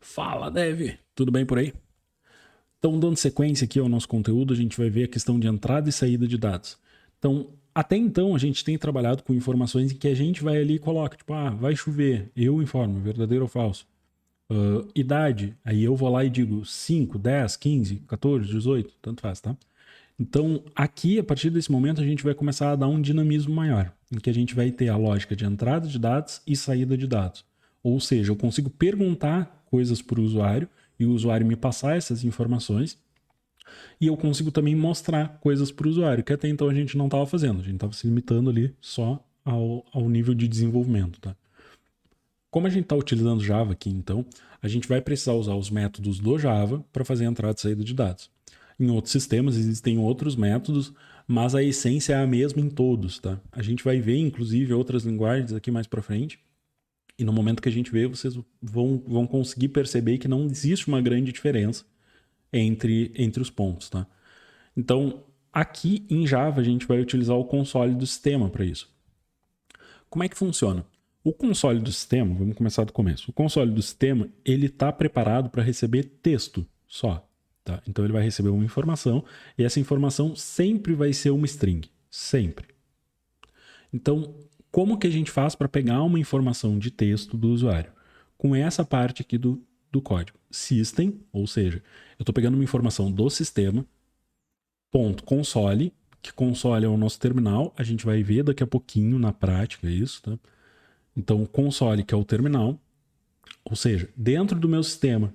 Fala, Dev! Tudo bem por aí? Então, dando sequência aqui ao nosso conteúdo, a gente vai ver a questão de entrada e saída de dados. Então, até então, a gente tem trabalhado com informações em que a gente vai ali e coloca, tipo, vai chover, eu informo, verdadeiro ou falso. Idade, aí eu vou lá e digo 5, 10, 15, 14, 18, tanto faz, tá? Então, aqui, a partir desse momento, a gente vai começar a dar um dinamismo maior, em que a gente vai ter a lógica de entrada de dados e saída de dados. Ou seja, eu consigo perguntar coisas para o usuário e o usuário me passar essas informações e eu consigo também mostrar coisas para o usuário, que até então a gente não estava fazendo, a gente estava se limitando ali só ao nível de desenvolvimento, tá? Como a gente está utilizando Java aqui, então, a gente vai precisar usar os métodos do Java para fazer a entrada e saída de dados. Em outros sistemas existem outros métodos, mas a essência é a mesma em todos, tá? A gente vai ver, inclusive, outras linguagens aqui mais para frente, e no momento que a gente vê, vocês vão conseguir perceber que não existe uma grande diferença entre os pontos, tá? Então, aqui em Java, a gente vai utilizar o console do sistema para isso. Como é que funciona? O console do sistema, vamos começar do começo. O console do sistema, ele está preparado para receber texto só. Tá? Então ele vai receber uma informação e essa informação sempre vai ser uma string. Sempre. Então, como que a gente faz para pegar uma informação de texto do usuário? Com essa parte aqui do código. System, ou seja, eu estou pegando uma informação do sistema, ponto console, que console é o nosso terminal. A gente vai ver daqui a pouquinho na prática isso, tá? Então, o console, que é o terminal, ou seja, dentro do meu sistema,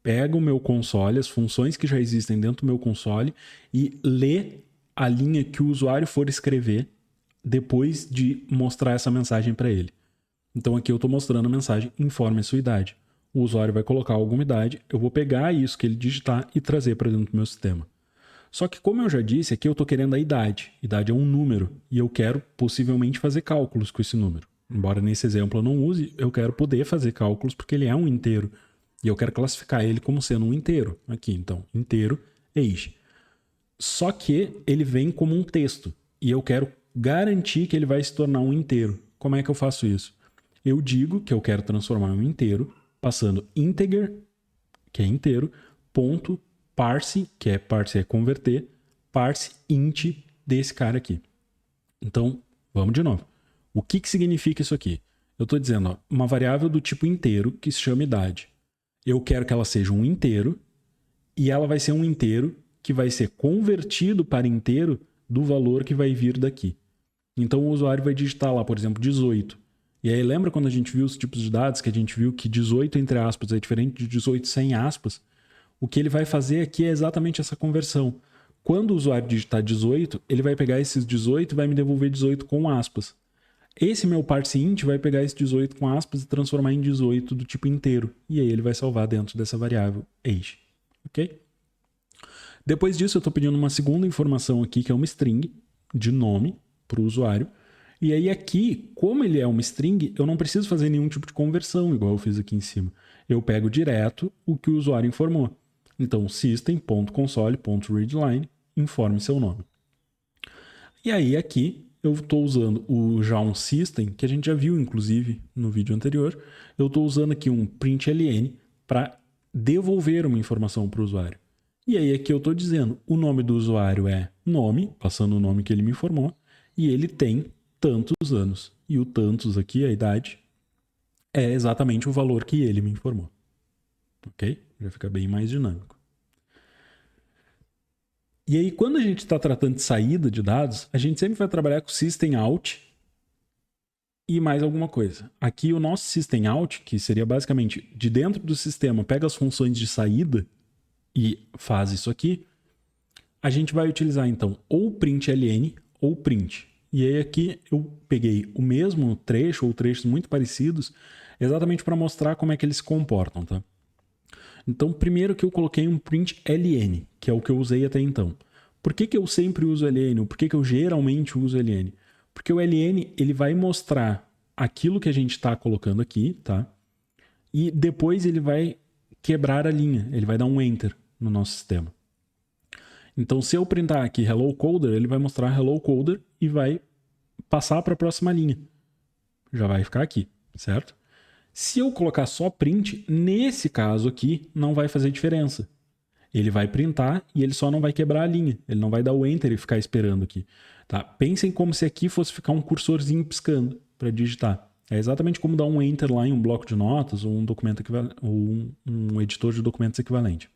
pega o meu console, as funções que já existem dentro do meu console e lê a linha que o usuário for escrever depois de mostrar essa mensagem para ele. Então, aqui eu estou mostrando a mensagem informe a sua idade. O usuário vai colocar alguma idade, eu vou pegar isso que ele digitar e trazer para dentro do meu sistema. Só que, como eu já disse, aqui eu estou querendo a idade. Idade é um número e eu quero possivelmente fazer cálculos com esse número. Embora nesse exemplo eu não use, eu quero poder fazer cálculos porque ele é um inteiro. E eu quero classificar ele como sendo um inteiro. Aqui, então, inteiro, age. Só que ele vem como um texto. E eu quero garantir que ele vai se tornar um inteiro. Como é que eu faço isso? Eu digo que eu quero transformar um inteiro, passando integer, que é inteiro, ponto parse, que é parse é converter, parse int desse cara aqui. Então, vamos de novo. O que significa isso aqui? Eu estou dizendo, uma variável do tipo inteiro que se chama idade. Eu quero que ela seja um inteiro e ela vai ser um inteiro que vai ser convertido para inteiro do valor que vai vir daqui. Então, o usuário vai digitar lá, por exemplo, 18. E aí, lembra quando a gente viu os tipos de dados, que a gente viu que 18 entre aspas é diferente de 18 sem aspas? O que ele vai fazer aqui é exatamente essa conversão. Quando o usuário digitar 18, ele vai pegar esses 18 e vai me devolver 18 com aspas. Esse meu parseInt vai pegar esse 18 com aspas e transformar em 18 do tipo inteiro. E aí ele vai salvar dentro dessa variável age. Ok? Depois disso, eu estou pedindo uma segunda informação aqui, que é uma string de nome para o usuário. E aí aqui, como ele é uma string, eu não preciso fazer nenhum tipo de conversão, igual eu fiz aqui em cima. Eu pego direto o que o usuário informou. Então, system.console.readline, informe seu nome. E aí aqui, eu estou usando já um system, que a gente já viu, inclusive, no vídeo anterior. Eu estou usando aqui um println para devolver uma informação para o usuário. E aí aqui eu estou dizendo, o nome do usuário é nome, passando o nome que ele me informou, e ele tem tantos anos. E o tantos aqui, a idade, é exatamente o valor que ele me informou. Ok? Já fica bem mais dinâmico. E aí, quando a gente está tratando de saída de dados, a gente sempre vai trabalhar com system out e mais alguma coisa. Aqui o nosso system out, que seria basicamente de dentro do sistema, pega as funções de saída e faz isso aqui, a gente vai utilizar então ou println ou print. E aí aqui eu peguei o mesmo trecho ou trechos muito parecidos exatamente para mostrar como é que eles se comportam, tá? Então, primeiro que eu coloquei um println, que é o que eu usei até então. Por que eu sempre uso ln? Por que eu geralmente uso ln? Porque o ln ele vai mostrar aquilo que a gente está colocando aqui, tá? E depois ele vai quebrar a linha, ele vai dar um enter no nosso sistema. Então, se eu printar aqui hello coder, ele vai mostrar hello coder e vai passar para a próxima linha. Já vai ficar aqui, certo? Se eu colocar só print, nesse caso aqui, não vai fazer diferença. Ele vai printar e ele só não vai quebrar a linha. Ele não vai dar o enter e ficar esperando aqui. Tá? Pensem como se aqui fosse ficar um cursorzinho piscando para digitar. É exatamente como dar um enter lá em um bloco de notas ou um documento ou um editor de documentos equivalente.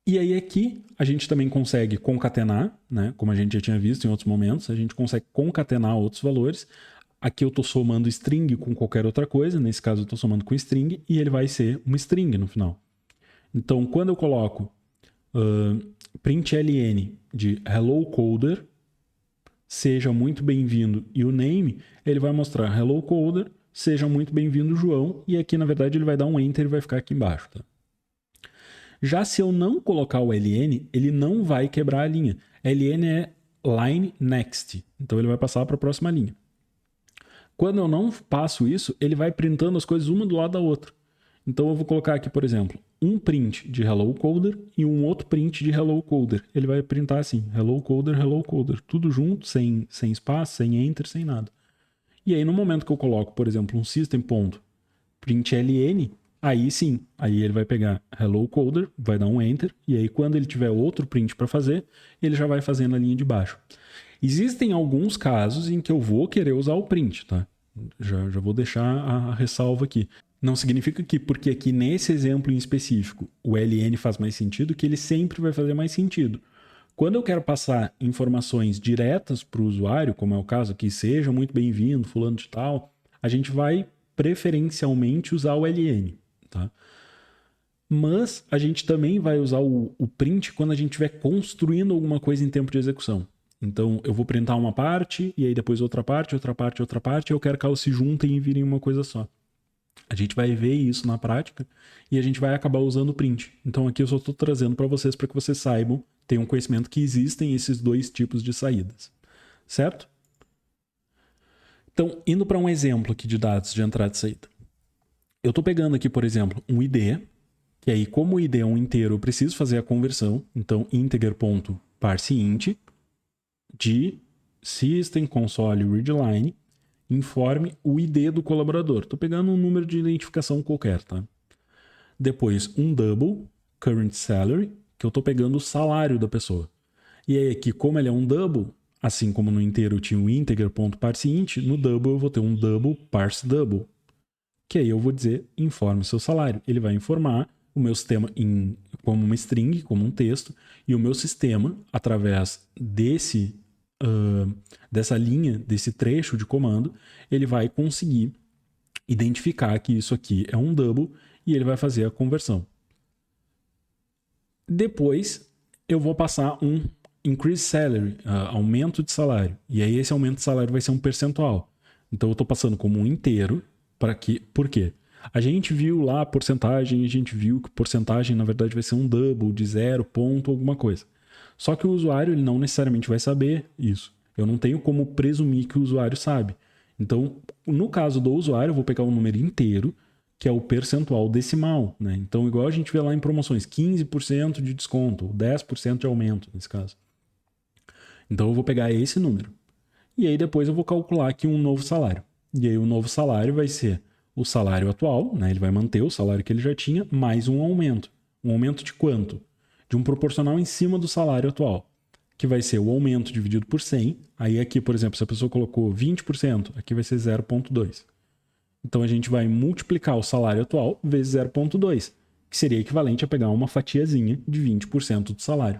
E aí aqui a gente também consegue concatenar, né? Como a gente já tinha visto em outros momentos, a gente consegue concatenar outros valores. Aqui eu estou somando string com qualquer outra coisa, nesse caso eu estou somando com string, e ele vai ser uma string no final. Então, quando eu coloco println de hello coder, seja muito bem-vindo, e o name, ele vai mostrar hello coder, seja muito bem-vindo, João, e aqui, na verdade, ele vai dar um enter e vai ficar aqui embaixo. Tá? Já se eu não colocar o ln, ele não vai quebrar a linha. ln é line next, então ele vai passar para a próxima linha. Quando eu não passo isso, ele vai printando as coisas uma do lado da outra. Então eu vou colocar aqui, por exemplo, um print de hello coder e um outro print de hello coder. Ele vai printar assim, hello coder, tudo junto, sem espaço, sem enter, sem nada. E aí no momento que eu coloco, por exemplo, um system.println, aí sim, aí ele vai pegar hello coder, vai dar um enter, e aí quando ele tiver outro print para fazer, ele já vai fazer na linha de baixo. Existem alguns casos em que eu vou querer usar o print, tá? Já vou deixar a ressalva aqui. Não significa que, porque aqui nesse exemplo em específico, o ln faz mais sentido, que ele sempre vai fazer mais sentido. Quando eu quero passar informações diretas para o usuário, como é o caso aqui, seja muito bem-vindo, fulano de tal, a gente vai preferencialmente usar o ln, tá? Mas a gente também vai usar o print quando a gente estiver construindo alguma coisa em tempo de execução. Então, eu vou printar uma parte, e aí depois outra parte, e eu quero que elas se juntem e virem uma coisa só. A gente vai ver isso na prática e a gente vai acabar usando o print. Então, aqui eu só estou trazendo para vocês que saibam, tenham conhecimento que existem esses dois tipos de saídas. Certo? Então, indo para um exemplo aqui de dados de entrada e saída. Eu estou pegando aqui, por exemplo, um ID, que aí, como o ID é um inteiro, eu preciso fazer a conversão. Então, integer.parseInt de system console readline informe o ID do colaborador. Estou pegando um número de identificação qualquer, tá? Depois, um double, current salary, que eu estou pegando o salário da pessoa. E aí aqui, como ele é um double, assim como no inteiro eu tinha um integer.parseInt, no double eu vou ter um double parse double, que aí eu vou dizer informe seu salário. Ele vai informar o meu sistema como uma string, como um texto, e o meu sistema, através dessa linha, desse trecho de comando, ele vai conseguir identificar que isso aqui é um double e ele vai fazer a conversão. Depois, eu vou passar um increase salary, aumento de salário. E aí esse aumento de salário vai ser um percentual. Então eu estou passando como um inteiro. Por quê? A gente viu lá a porcentagem, a gente viu que porcentagem na verdade vai ser um double de 0 ponto alguma coisa. Só que o usuário ele não necessariamente vai saber isso. Eu não tenho como presumir que o usuário sabe. Então, no caso do usuário, eu vou pegar um número inteiro, que é o percentual decimal, né? Então, igual a gente vê lá em promoções, 15% de desconto, 10% de aumento, nesse caso. Então, eu vou pegar esse número. E aí, depois eu vou calcular aqui um novo salário. E aí, o novo salário vai ser o salário atual, né? Ele vai manter o salário que ele já tinha, mais um aumento. Um aumento de quanto? De um proporcional em cima do salário atual, que vai ser o aumento dividido por 100. Aí aqui, por exemplo, se a pessoa colocou 20%, aqui vai ser 0,2. Então a gente vai multiplicar o salário atual vezes 0,2, que seria equivalente a pegar uma fatiazinha de 20% do salário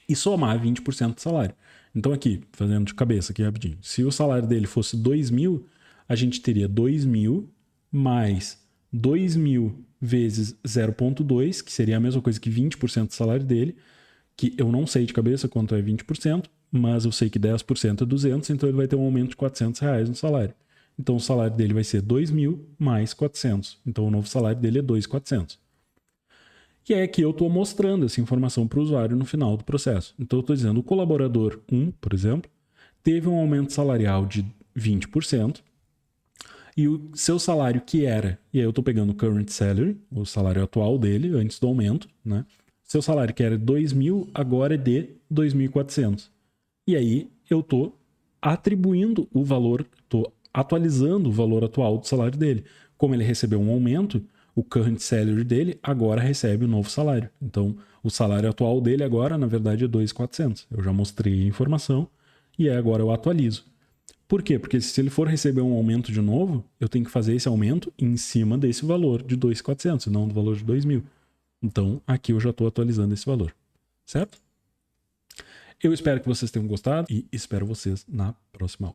e somar 20% do salário. Então aqui, fazendo de cabeça aqui rapidinho, se o salário dele fosse 2.000, a gente teria 2.000 mais 2.000 vezes 0,2, que seria a mesma coisa que 20% do salário dele, que eu não sei de cabeça quanto é 20%, mas eu sei que 10% é 200, então ele vai ter um aumento de R$400 no salário. Então o salário dele vai ser 2.000 mais 400. Então o novo salário dele é 2.400. E é que eu estou mostrando essa informação para o usuário no final do processo. Então eu estou dizendo, o colaborador 1, por exemplo, teve um aumento salarial de 20%, e o seu salário que era, e aí eu estou pegando o current salary, o salário atual dele, antes do aumento, né? Seu salário que era 2.000, agora é de 2.400. E aí eu estou atribuindo o valor, estou atualizando o valor atual do salário dele. Como ele recebeu um aumento, o current salary dele agora recebe o novo salário. Então, o salário atual dele agora, na verdade, é 2.400. Eu já mostrei a informação e aí agora eu atualizo. Por quê? Porque se ele for receber um aumento de novo, eu tenho que fazer esse aumento em cima desse valor de 2.400, não do valor de 2.000. Então, aqui eu já estou atualizando esse valor. Certo? Eu espero que vocês tenham gostado e espero vocês na próxima aula.